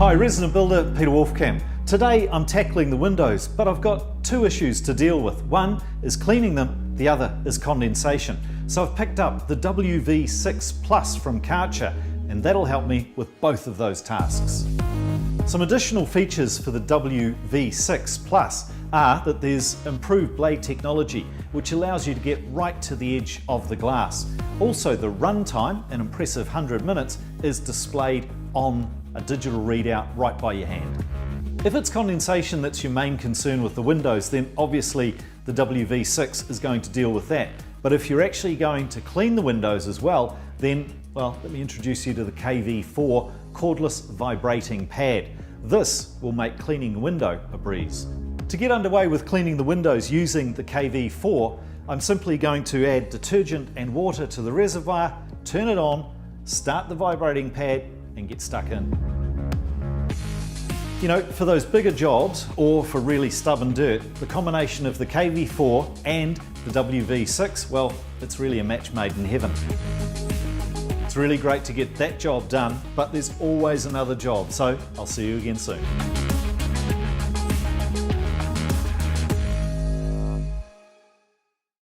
Hi, resident builder Peter Wolfkamp. Today I'm tackling the windows, but I've got two issues to deal with. One is cleaning them, the other is condensation. So I've picked up the WV6 Plus from Kärcher, and that'll help me with both of those tasks. Some additional features for the WV6 Plus are that there's improved blade technology, which allows you to get right to the edge of the glass. Also, the runtime, an impressive 100 minutes, is displayed on a digital readout right by your hand. If it's condensation that's your main concern with the windows, then obviously the WV6 is going to deal with that. But if you're actually going to clean the windows as well, then, well, let me introduce you to the KV4 cordless vibrating pad. This will make cleaning a window a breeze. To get underway with cleaning the windows using the KV4, I'm simply going to add detergent and water to the reservoir, turn it on, start the vibrating pad, and get stuck in. You know, for those bigger jobs or for really stubborn dirt, the combination of the KV4 and the WV6, well, it's really a match made in heaven. It's really great to get that job done, but there's always another job, so I'll see you again soon.